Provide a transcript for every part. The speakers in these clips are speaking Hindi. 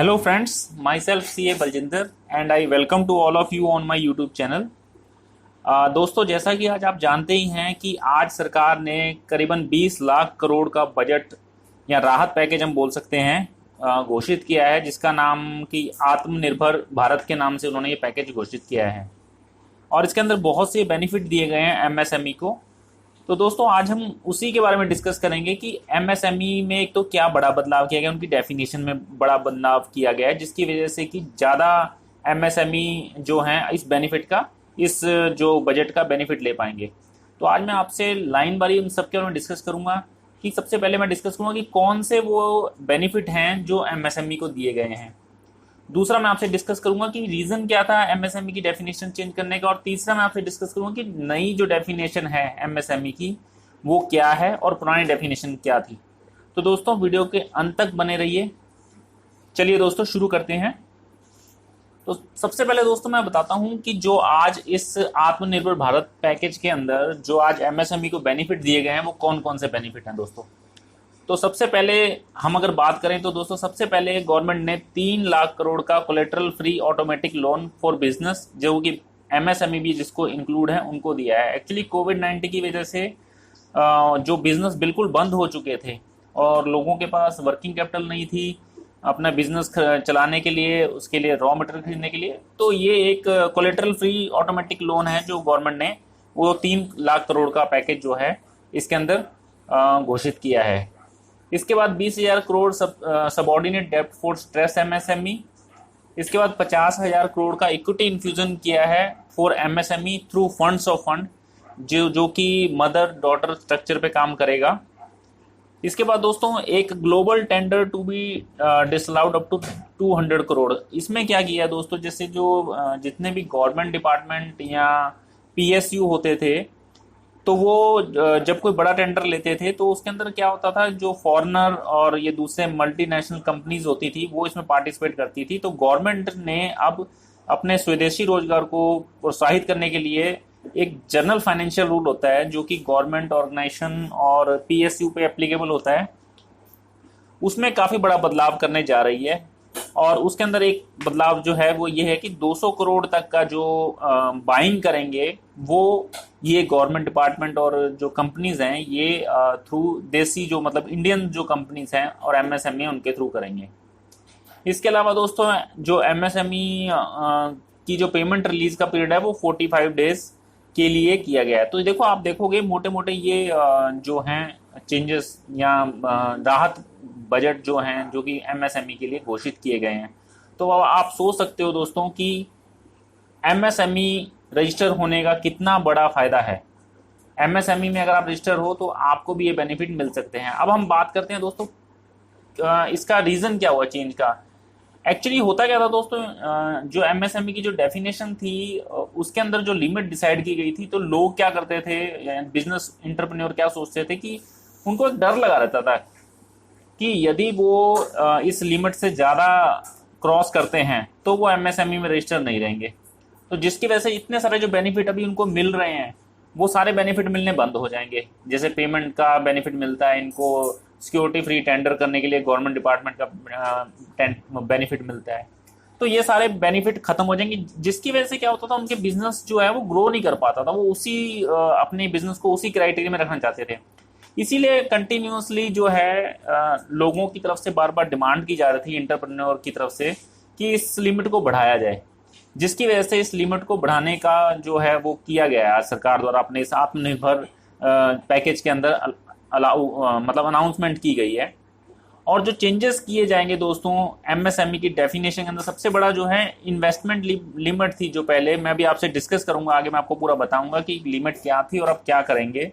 Hello friends, myself CA Baljinder and I welcome to all of you on my YouTube channel। दोस्तों, जैसा कि आज आप जानते ही हैं कि आज सरकार ने करीबन 20 लाख करोड़ का बजट या राहत पैकेज हम बोल सकते हैं घोषित किया है, जिसका नाम कि आत्मनिर्भर भारत के नाम से उन्होंने ये पैकेज घोषित किया है। और इसके अंदर बहुत से बेनिफिट दिए गए हैं एमएसएमई को। तो दोस्तों, आज हम उसी के बारे में डिस्कस करेंगे कि एमएसएमई में एक तो क्या बड़ा बदलाव किया गया, उनकी डेफिनेशन में बड़ा बदलाव किया गया है, जिसकी वजह से कि ज़्यादा एमएसएमई जो हैं इस बेनिफिट का, इस जो बजट का बेनिफिट ले पाएंगे। तो आज मैं आपसे लाइन बारी उन सब के बारे में डिस्कस करूंगा कि सबसे पहले मैं डिस्कस करूंगा कि कौन से वो बेनिफिट हैं जो एमएसएमई को दिए गए हैं। दूसरा, मैं आपसे डिस्कस करूंगा कि रीजन क्या था एमएसएमई की डेफिनेशन चेंज करने का। और तीसरा, मैं आपसे डिस्कस करूंगा कि नई जो डेफिनेशन है एमएसएमई की वो क्या है और पुरानी डेफिनेशन क्या थी। तो दोस्तों, वीडियो के अंत तक बने रहिए। चलिए दोस्तों, शुरू करते हैं। तो सबसे पहले दोस्तों मैं बताता हूं कि जो आज इस आत्मनिर्भर भारत पैकेज के अंदर जो आज एमएसएमई को बेनिफिट दिए गए हैं वो कौन कौन से बेनिफिट हैं दोस्तों। तो सबसे पहले हम अगर बात करें तो दोस्तों, सबसे पहले गवर्नमेंट ने 3 लाख करोड़ का collateral free automatic loan for business, जो कि एमएसएमई भी जिसको इंक्लूड है, उनको दिया है। एक्चुअली कोविड-19 की वजह से जो बिजनेस बिल्कुल बंद हो चुके थे और लोगों के पास वर्किंग कैपिटल नहीं थी अपना बिजनेस चलाने के लिए, उसके लिए रॉ मटेरियल खरीदने के लिए, तो ये एक कोलेटरल फ्री ऑटोमेटिक लोन है जो गवर्नमेंट ने वो 3 लाख करोड़ का पैकेज जो है इसके अंदर घोषित किया है। इसके बाद 20,000 करोड़ सबऑर्डिनेट डेब्ट फॉर स्ट्रेस एमएसएमई। इसके बाद 50,000 करोड़ का इक्विटी इन्फ्यूजन किया है for MSME through funds of fund, जो कि मदर डॉटर स्ट्रक्चर पे काम करेगा। इसके बाद दोस्तों एक global tender to be disallowed up to 200 crore. इसमें क्या किया दोस्तों, जैसे जो जितने भी गवर्नमेंट डिपार्टमेंट या पीएसयू होते थे, तो वो जब कोई बड़ा टेंडर लेते थे तो उसके अंदर क्या होता था, जो फॉरेनर और ये दूसरे मल्टीनेशनल कंपनीज होती थी वो इसमें पार्टिसिपेट करती थी। तो गवर्नमेंट ने अब अपने स्वदेशी रोजगार को प्रोत्साहित करने के लिए एक जनरल फाइनेंशियल रूल होता है जो कि गवर्नमेंट ऑर्गेनाइजेशन और पीएसयू पे एप्लीकेबल होता है, उसमें काफी बड़ा बदलाव करने जा रही है। और उसके अंदर एक बदलाव जो है वो ये है कि 200 करोड़ तक का जो बाइंग करेंगे वो ये गवर्नमेंट डिपार्टमेंट और जो कंपनीज हैं ये थ्रू देसी जो मतलब इंडियन जो कंपनीज हैं और एमएसएमई उनके थ्रू करेंगे। इसके अलावा दोस्तों जो एमएसएमई की जो पेमेंट रिलीज का पीरियड है वो 45 डेज के लिए किया गया है। तो देखो, आप देखोगे मोटे मोटे ये जो हैं चेंजेस या राहत बजट जो हैं जो कि एमएसएमई के लिए घोषित किए गए हैं। तो आप सोच सकते हो दोस्तों कि एमएसएमई रजिस्टर होने का कितना बड़ा फायदा है। एमएसएमई में अगर आप रजिस्टर हो तो आपको भी ये बेनिफिट मिल सकते हैं। अब हम बात करते हैं दोस्तों इसका रीजन क्या हुआ चेंज का। एक्चुअली होता क्या था दोस्तों, जो एमएसएमई की जो डेफिनेशन थी उसके अंदर जो लिमिट डिसाइड की गई थी, तो लोग क्या करते थे, बिजनेस इंटरप्रेन्योर क्या सोचते थे कि उनको एक डर लगा रहता था कि यदि वो इस लिमिट से ज़्यादा क्रॉस करते हैं तो वो एमएसएमई में रजिस्टर नहीं रहेंगे। तो जिसकी वजह से इतने सारे जो बेनिफिट अभी उनको मिल रहे हैं वो सारे बेनिफिट मिलने बंद हो जाएंगे। जैसे पेमेंट का बेनिफिट मिलता है इनको, सिक्योरिटी फ्री टेंडर करने के लिए गवर्नमेंट डिपार्टमेंट का बेनिफिट मिलता है, तो ये सारे बेनिफिट खत्म हो जाएंगे। जिसकी वजह से क्या होता था, उनके बिजनेस जो है वो ग्रो नहीं कर पाता था, वो उसी अपने बिजनेस को उसी क्राइटेरिया में रखना चाहते थे। इसीलिए कंटिन्यूसली जो है लोगों की तरफ से बार बार डिमांड की जा रही थी इंटरप्रेन्योर की तरफ से कि इस लिमिट को बढ़ाया जाए, जिसकी वजह से इस लिमिट को बढ़ाने का जो है वो किया गया है सरकार द्वारा अपने इस आत्मनिर्भर पैकेज के अंदर मतलब अनाउंसमेंट की गई है। और जो चेंजेस किए जाएंगे दोस्तों एमएसएमई की डेफिनेशन के अंदर, सबसे बड़ा जो है इन्वेस्टमेंट लिमिट थी, जो पहले मैं भी आपसे डिस्कस करूंगा, आगे मैं आपको पूरा बताऊंगा कि लिमिट क्या थी और अब क्या करेंगे।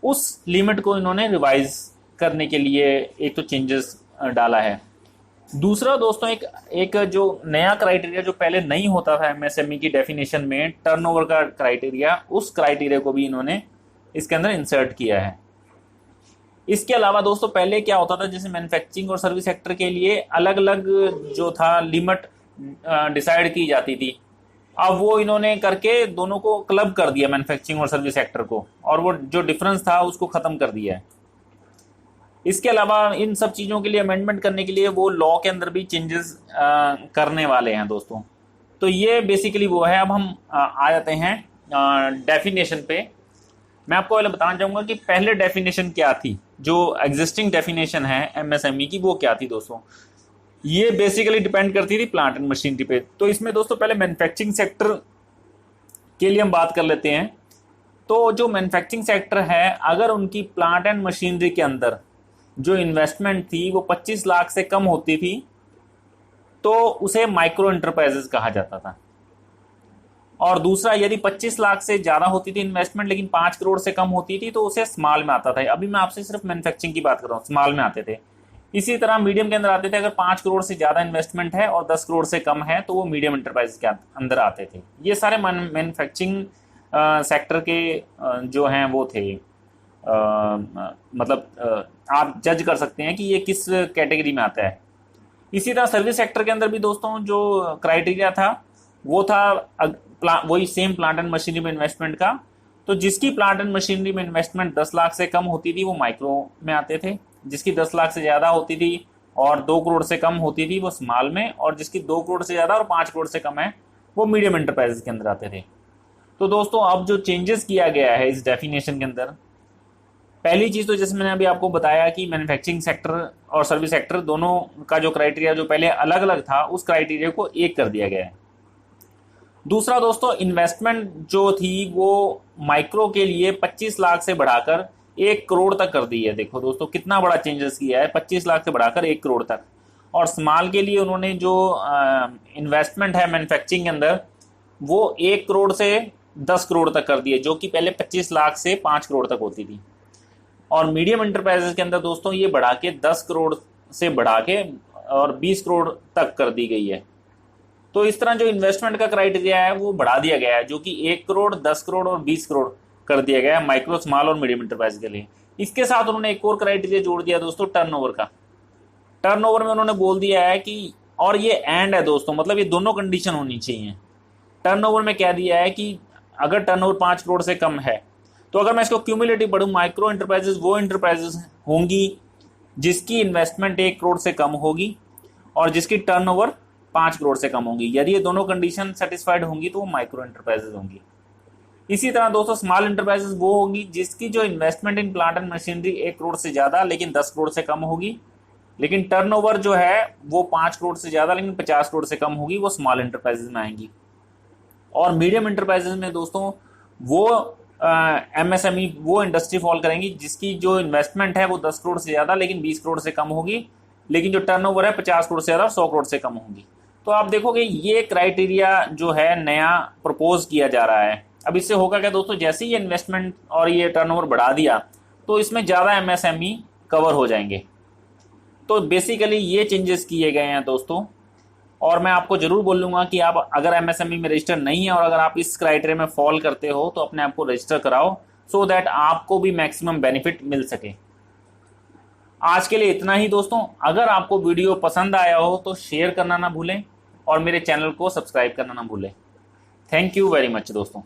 उस लिमिट को इन्होंने रिवाइज करने के लिए एक तो चेंजेस डाला है। दूसरा दोस्तों एक जो नया क्राइटेरिया जो पहले नहीं होता था एमएसएमई की डेफिनेशन में, टर्नओवर का क्राइटेरिया, उस क्राइटेरिया को भी इन्होंने इसके अंदर इंसर्ट किया है। इसके अलावा दोस्तों पहले क्या होता था, जैसे मैन्युफैक्चरिंग और सर्विस सेक्टर के लिए अलग अलग जो था लिमिट डिसाइड की जाती थी, अब वो इन्होंने करके दोनों को क्लब कर दिया, मैन्युफैक्चरिंग और सर्विस सेक्टर को, और वो जो डिफरेंस था उसको खत्म कर दिया है। इसके अलावा इन सब चीज़ों के लिए अमेंडमेंट करने के लिए वो लॉ के अंदर भी चेंजेस करने वाले हैं दोस्तों। तो ये बेसिकली वो है। अब हम आ जाते हैं डेफिनेशन पे। मैं आपको पहले बताना चाहूँगा कि पहले डेफिनेशन क्या थी, जो एग्जिस्टिंग डेफिनेशन है एमएसएमई की, वो क्या थी दोस्तों। ये बेसिकली डिपेंड करती थी प्लांट एंड मशीनरी पे। तो इसमें दोस्तों पहले मैन्युफैक्चरिंग सेक्टर के लिए हम बात कर लेते हैं। तो जो मैन्युफैक्चरिंग सेक्टर है, अगर उनकी प्लांट एंड मशीनरी के अंदर जो इन्वेस्टमेंट थी वो 25 लाख से कम होती थी तो उसे माइक्रो एंटरप्राइजेस कहा जाता था। और दूसरा, यदि 25 लाख से ज़्यादा होती थी इन्वेस्टमेंट लेकिन 5 करोड़ से कम होती थी तो उसे स्मॉल में आता था। अभी मैं आपसे सिर्फ मैन्युफैक्चरिंग की बात कर रहा हूँ, स्मॉल में आते थे। इसी तरह मीडियम के अंदर आते थे, अगर 5 करोड़ से ज़्यादा इन्वेस्टमेंट है और 10 करोड़ से कम है तो वो मीडियम एंटरप्राइज के अंदर आते थे। ये सारे मैन्युफैक्चरिंग सेक्टर के जो हैं वो थे। मतलब आप जज कर सकते हैं कि ये किस कैटेगरी में आता है। इसी तरह सर्विस सेक्टर के अंदर भी दोस्तों जो क्राइटेरिया था वो था वही सेम प्लांट एंड मशीनरी में इन्वेस्टमेंट का। तो जिसकी प्लांट एंड मशीनरी में इन्वेस्टमेंट 10 लाख से कम होती थी वो माइक्रो में आते थे, जिसकी 10 लाख से ज़्यादा होती थी और 2 करोड़ से कम होती थी वो स्मॉल में, और जिसकी 2 करोड़ से ज़्यादा और 5 करोड़ से कम है वो मीडियम एंटरप्राइजेस के अंदर आते थे। तो दोस्तों अब जो चेंजेस किया गया है इस डेफिनेशन के अंदर, पहली चीज़ तो जैसे मैंने अभी आपको बताया कि मैन्युफैक्चरिंग सेक्टर और सर्विस सेक्टर दोनों का जो क्राइटेरिया जो पहले अलग अलग था उस क्राइटेरिया को एक कर दिया गया है। दूसरा दोस्तों, इन्वेस्टमेंट जो थी वो माइक्रो के लिए 25 लाख से बढ़ाकर 1 करोड़ तक कर दी है। देखो दोस्तों कितना बड़ा चेंजेस किया है, 25 लाख से बढ़ाकर 1 करोड़ तक। और स्मॉल के लिए उन्होंने जो इन्वेस्टमेंट है मैन्युफैक्चरिंग के अंदर वो 1 करोड़ से 10 करोड़ तक कर दी है, जो कि पहले 25 लाख से 5 करोड़ तक होती थी। और मीडियम एंटरप्राइजेस के अंदर दोस्तों ये बढ़ा के 10 करोड़ से बढ़ा के और 20 करोड़ तक कर दी गई है। तो इस तरह जो इन्वेस्टमेंट का क्राइटेरिया है वो बढ़ा दिया गया है, जो कि 1 करोड़, 10 करोड़ और 20 करोड़ कर दिया गया है माइक्रो, स्मॉल और मीडियम एंटरप्राइज के लिए। इसके साथ उन्होंने एक और क्राइटेरिया जोड़ दिया दोस्तों, टर्नओवर का। टर्नओवर में उन्होंने बोल दिया है कि, और ये एंड है दोस्तों, मतलब ये दोनों कंडीशन होनी चाहिए। टर्नओवर में क्या दिया है कि अगर टर्नओवर 5 करोड़ से कम है तो अगर मैं इसको क्यूमुलेटिव पढ़ूं, माइक्रो एंटरप्राइजेस वो एंटरप्राइजेस होंगी जिसकी इन्वेस्टमेंट 1 करोड़ से कम होगी और जिसकी टर्नओवर 5 करोड़ से कम होगी। यदि ये दोनों कंडीशन सेटिस्फाइड होंगी तो वो माइक्रो एंटरप्राइजेस होंगी। इसी तरह दोस्तों स्मॉल एंटरप्राइजेस वो होंगी जिसकी जो investment in plant and machinery 1 crore से ज़्यादा लेकिन 10 करोड़ से कम होगी, लेकिन टर्नओवर जो है वो 5 करोड़ से ज़्यादा लेकिन 50 करोड़ से कम होगी, वो स्मॉल एंटरप्राइजेस में आएंगी। और मीडियम एंटरप्राइजेस में दोस्तों वो एमएसएमई वो इंडस्ट्री फॉल करेंगी जिसकी जो इन्वेस्टमेंट है वो 10 करोड़ से ज़्यादा लेकिन 20 करोड़ से कम होगी, लेकिन जो टर्नओवर है 50 करोड़ से ज़्यादा और 100 करोड़ से कम होगी। तो आप देखोगे ये क्राइटेरिया जो है नया प्रपोज किया जा रहा है। अब इससे होगा क्या दोस्तों, जैसे ही इन्वेस्टमेंट और ये टर्नओवर बढ़ा दिया तो इसमें ज़्यादा एमएसएमई कवर हो जाएंगे। तो बेसिकली ये चेंजेस किए गए हैं दोस्तों। और मैं आपको जरूर बोलूँगा कि आप अगर एमएसएमई में रजिस्टर नहीं है और अगर आप इस क्राइटेरिया में फॉल करते हो तो अपने आप को रजिस्टर कराओ, सो दैट आपको भी मैक्सिमम बेनिफिट मिल सके। आज के लिए इतना ही दोस्तों। अगर आपको वीडियो पसंद आया हो तो शेयर करना ना भूलें और मेरे चैनल को सब्सक्राइब करना ना भूलें। थैंक यू वेरी मच दोस्तों।